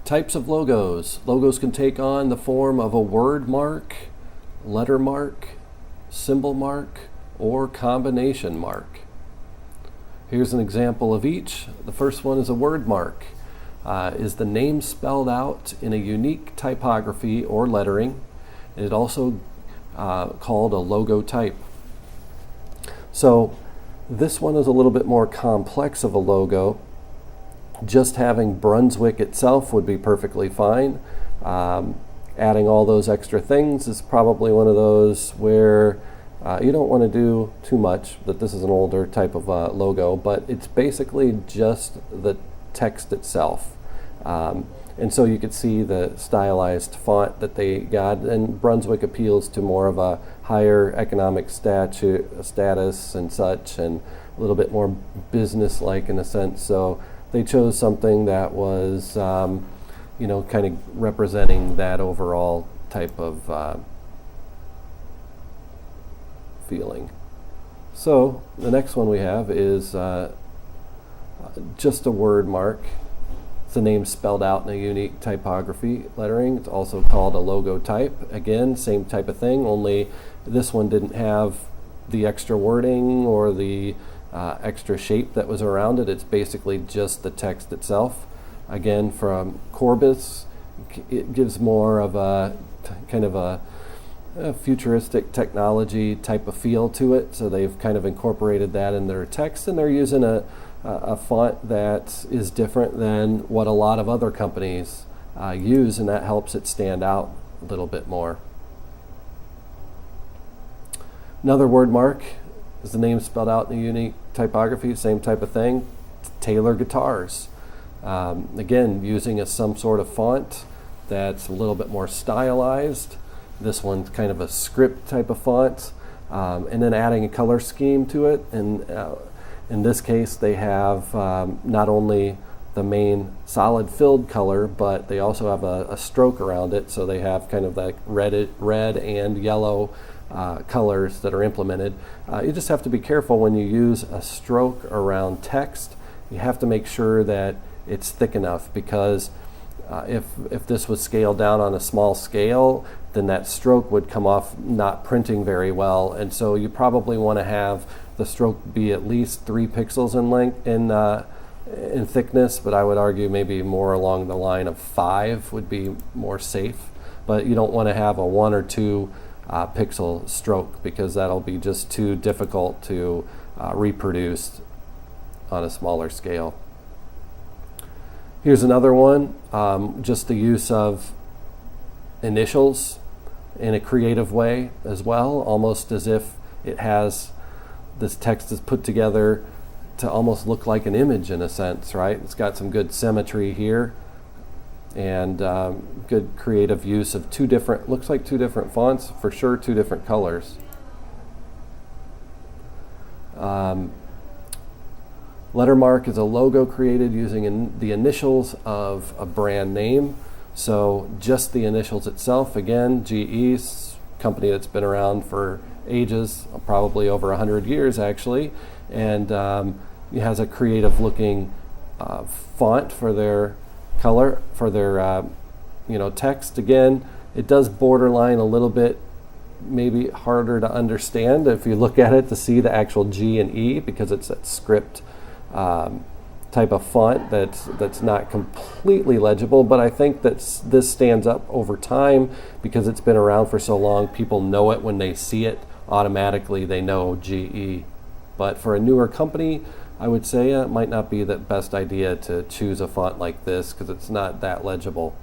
Types of logos. Logos can take on the form of a word mark, letter mark, symbol mark, or combination mark. Here's an example of each. The first one is a word mark. Is the name spelled out in a unique typography or lettering. It also called a logo type. So this one is a little bit more complex of a logo. Just having Brunswick itself would be perfectly fine. Adding all those extra things is probably one of those where you don't want to do too much. That this is an older type of logo, but it's basically just the text itself. And so you could see the stylized font that they got, and Brunswick appeals to more of a higher economic status and such, and a little bit more business-like in a sense. So they chose something that was, kind of representing that overall type of feeling. So the next one we have is just a word mark. It's the name spelled out in a unique typography lettering. It's also called a logo type. Again, same type of thing, only this one didn't have the extra wording or the extra shape that was around it. It's basically just the text itself. Again, from Corbis, it gives more of a kind of a futuristic technology type of feel to it. So they've kind of incorporated that in their text, and they're using a font that is different than what a lot of other companies use, and that helps it stand out a little bit more. Another word mark is the name spelled out in a unique typography, same type of thing. Taylor Guitars. Again, using some sort of font that's a little bit more stylized. This one's kind of a script type of font, and then adding a color scheme to it. And in this case, they have not only the main solid filled color, but they also have a stroke around it. So they have kind of like red and yellow colors that are implemented. You just have to be careful when you use a stroke around text. You have to make sure that it's thick enough, because if this was scaled down on a small scale, then that stroke would come off not printing very well. And so you probably want to have the stroke be at least 3 pixels in length in thickness, but I would argue maybe more along the line of 5 would be more safe. But you don't want to have a 1 or 2 pixel stroke, because that'll be just too difficult to reproduce on a smaller scale. Here's another one, just the use of initials in a creative way as well, almost as if it has, this text is put together to almost look like an image in a sense, right? It's got some good symmetry here, and good creative use of looks like two different fonts, for sure 2 different colors. Lettermark is a logo created using the initials of a brand name. So just the initials itself. Again, GE, company that's been around for ages, probably over 100 years actually, and it has a creative looking font for their color, for their text. Again, it does borderline a little bit maybe harder to understand if you look at it to see the actual G and E, because it's that script type of font that's not completely legible. But I think that this stands up over time because it's been around for so long. People know it when they see it automatically. They know GE. But for a newer company, I would say it might not be the best idea to choose a font like this, because it's not that legible.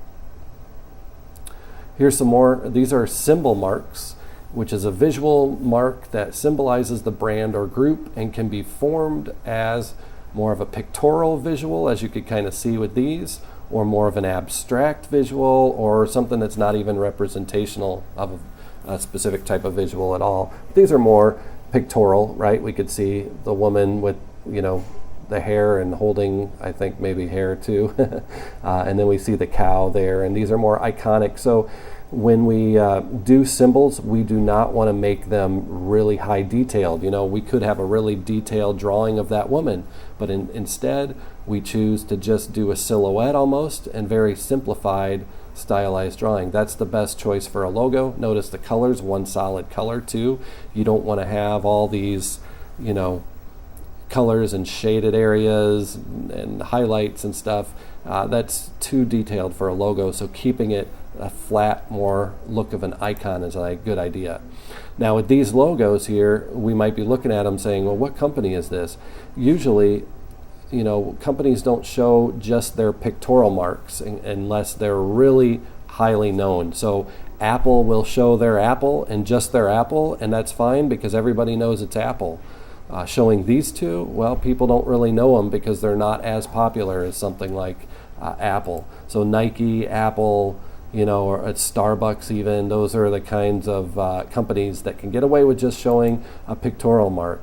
Here's some more. These are symbol marks, which is a visual mark that symbolizes the brand or group and can be formed as more of a pictorial visual, as you could kind of see with these, or more of an abstract visual, or something that's not even representational of a specific type of visual at all. These are more pictorial, right? We could see the woman with, the hair and holding, I think maybe hair too. And then we see the cow there, and these are more iconic. So when we do symbols, we do not want to make them really high detailed. We could have a really detailed drawing of that woman, but instead we choose to just do a silhouette almost and very simplified stylized drawing. That's the best choice for a logo. Notice the colors, one solid color too. You don't want to have all these, you know, colors and shaded areas and highlights and stuff. That's too detailed for a logo, so keeping it a flat, more look of an icon is a good idea. Now with these logos here, we might be looking at them saying, well, what company is this? Usually, you know, companies don't show just their pictorial marks unless they're really highly known. So Apple will show their Apple and just their Apple, and that's fine because everybody knows it's Apple. Showing these two, well, people don't really know them because they're not as popular as something like Apple. So Nike, Apple, you know, or at Starbucks even, those are the kinds of companies that can get away with just showing a pictorial mark.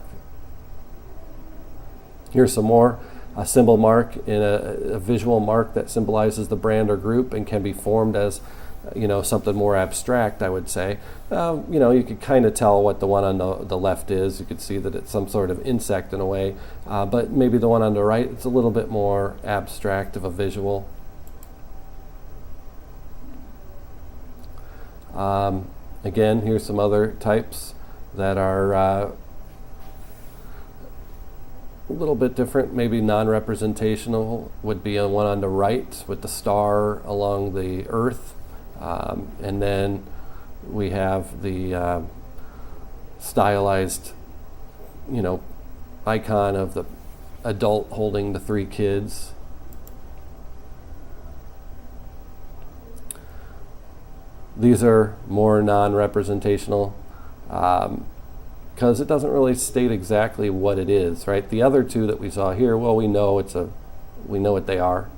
Here's some more. A symbol mark in a visual mark that symbolizes the brand or group and can be formed as, you know, something more abstract, I would say. You know, you could kind of tell what the one on the left is. You could see that it's some sort of insect in a way, but maybe the one on the right, it's a little bit more abstract of a visual. Again, here's some other types that are a little bit different. Maybe non-representational would be one on the right with the star along the earth. And then we have the stylized, you know, icon of the adult holding the 3 kids. These are more non-representational because it doesn't really state exactly what it is, right? The other two that we saw here, well, we know what they are,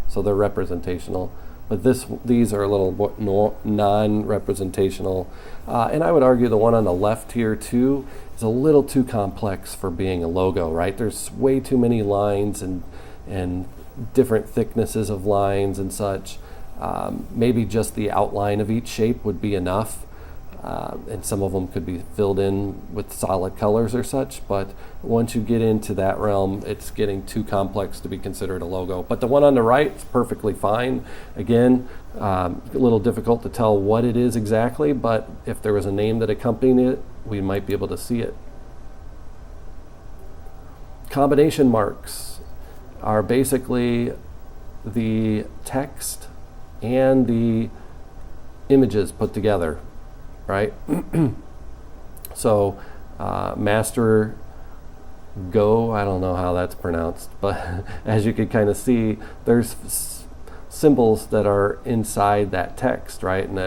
so they're representational. But these are a little non-representational. And I would argue the one on the left here too is a little too complex for being a logo, right? There's way too many lines and different thicknesses of lines and such. Maybe just the outline of each shape would be enough. And some of them could be filled in with solid colors or such, but once you get into that realm, it's getting too complex to be considered a logo. But the one on the right is perfectly fine. Again, a little difficult to tell what it is exactly, but if there was a name that accompanied it, we might be able to see it. Combination marks are basically the text and the images put together. Right? So Master Go, I don't know how that's pronounced, but as you can kind of see, there's symbols that are inside that text, right? And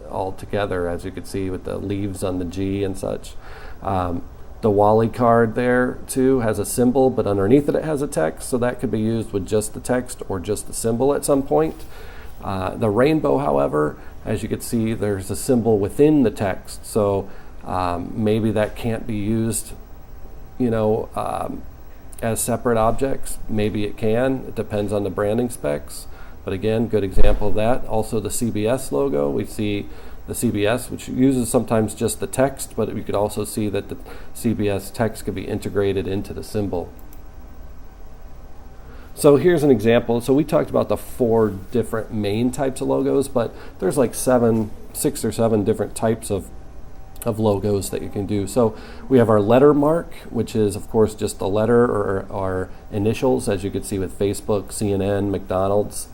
all together, as you can see with the leaves on the G and such. The Wally card there too has a symbol, but underneath it has a text, so that could be used with just the text or just the symbol at some point. The rainbow, however, as you can see, there's a symbol within the text, so maybe that can't be used, you know, as separate objects. Maybe it can. It depends on the branding specs. But again, good example of that. Also the CBS logo, we see the CBS, which uses sometimes just the text, but we could also see that the CBS text could be integrated into the symbol. So here's an example. So we talked about the 4 different main types of logos, but there's like 6 or 7 different types of logos that you can do. So we have our letter mark, which is of course just the letter or our initials, as you can see with Facebook, CNN, McDonald's.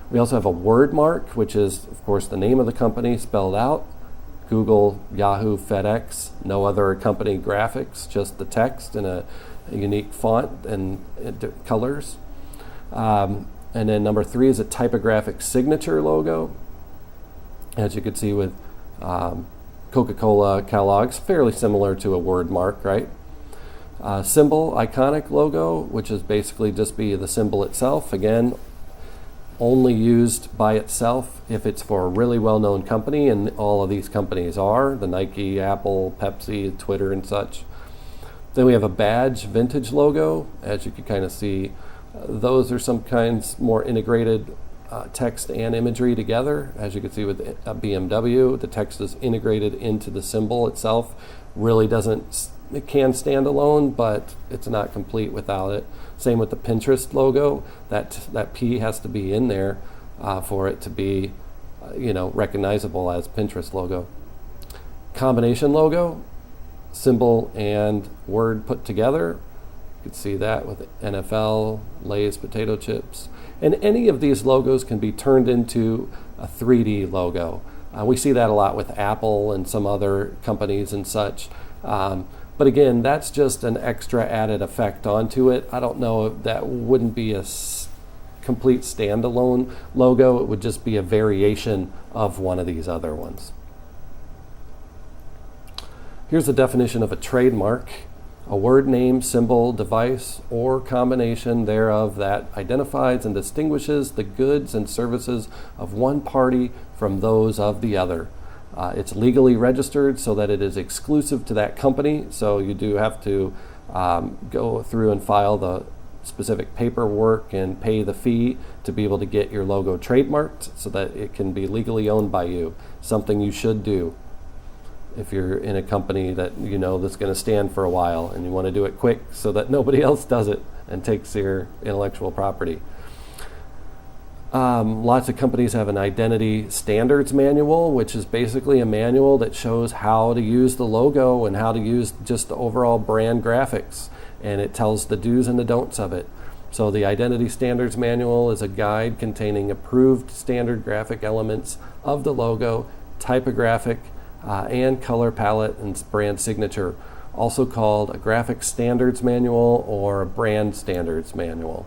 We also have a word mark, which is of course the name of the company spelled out. Google, Yahoo, FedEx, no other company graphics, just the text in a unique font and colors. And then number 3 is a typographic signature logo. As you can see with Coca-Cola, Kellogg's, fairly similar to a word mark, right? Symbol, iconic logo, which is basically just be the symbol itself. Again, only used by itself if it's for a really well-known company, and all of these companies are, the Nike, Apple, Pepsi, Twitter, and such. Then we have a badge vintage logo. As you can kind of see, those are some kinds more integrated text and imagery together. As you can see with a BMW, the text is integrated into the symbol itself. Really doesn't it can stand alone, but it's not complete without it. Same with the Pinterest logo. That P has to be in there for it to be, recognizable as Pinterest logo. Combination logo, symbol and word put together. You can see that with NFL, Lay's potato chips. And any of these logos can be turned into a 3D logo. We see that a lot with Apple and some other companies and such. But again, that's just an extra added effect onto it. I don't know if that wouldn't be a complete standalone logo. It would just be a variation of one of these other ones. Here's the definition of a trademark: a word, name, symbol, device, or combination thereof that identifies and distinguishes the goods and services of one party from those of the other. It's legally registered so that it is exclusive to that company, so you do have to go through and file the specific paperwork and pay the fee to be able to get your logo trademarked so that it can be legally owned by you, something you should do if you're in a company that that's going to stand for a while and you want to do it quick so that nobody else does it and takes your intellectual property. Lots of companies have an identity standards manual, which is basically a manual that shows how to use the logo and how to use just the overall brand graphics, and it tells the do's and the don'ts of it. So the identity standards manual is a guide containing approved standard graphic elements of the logo, typographic, and color palette and brand signature, also called a graphic standards manual or a brand standards manual.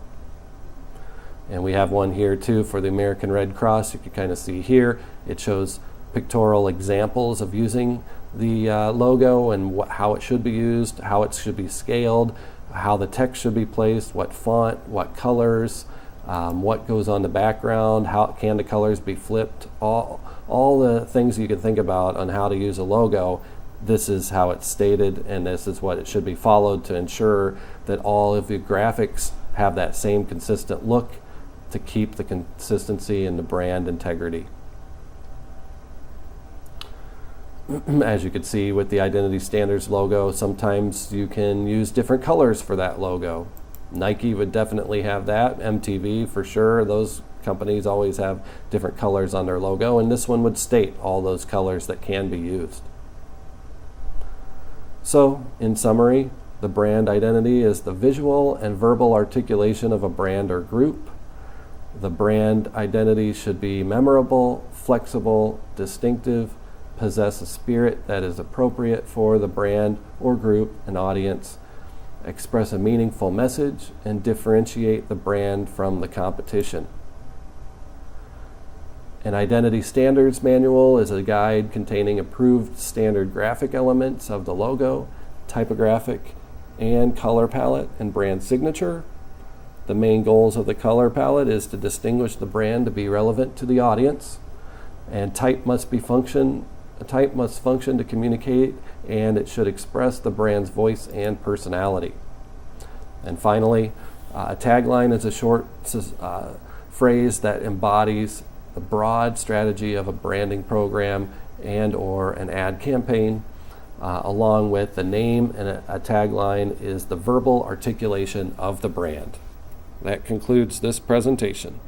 And we have one here too for the American Red Cross. You can kind of see here, it shows pictorial examples of using the logo and how it should be used, how it should be scaled, how the text should be placed, what font, what colors, what goes on the background, how can the colors be flipped, all the things you can think about on how to use a logo. This is how it's stated, and this is what it should be followed to ensure that all of the graphics have that same consistent look to keep the consistency and the brand integrity. As you can see with the Identity Standards logo, sometimes you can use different colors for that logo. Nike would definitely have that, MTV for sure. Those companies always have different colors on their logo, and this one would state all those colors that can be used. So, in summary, the brand identity is the visual and verbal articulation of a brand or group. The brand identity should be memorable, flexible, distinctive, possess a spirit that is appropriate for the brand or group and audience, express a meaningful message, and differentiate the brand from the competition. An Identity Standards Manual is a guide containing approved standard graphic elements of the logo, typographic, and color palette and brand signature. The main goals of the color palette is to distinguish the brand to be relevant to the audience, and type must function to communicate, and it should express the brand's voice and personality. And finally, a tagline is a short phrase that embodies the broad strategy of a branding program and or an ad campaign. Along with the name, and a tagline is the verbal articulation of the brand. That concludes this presentation.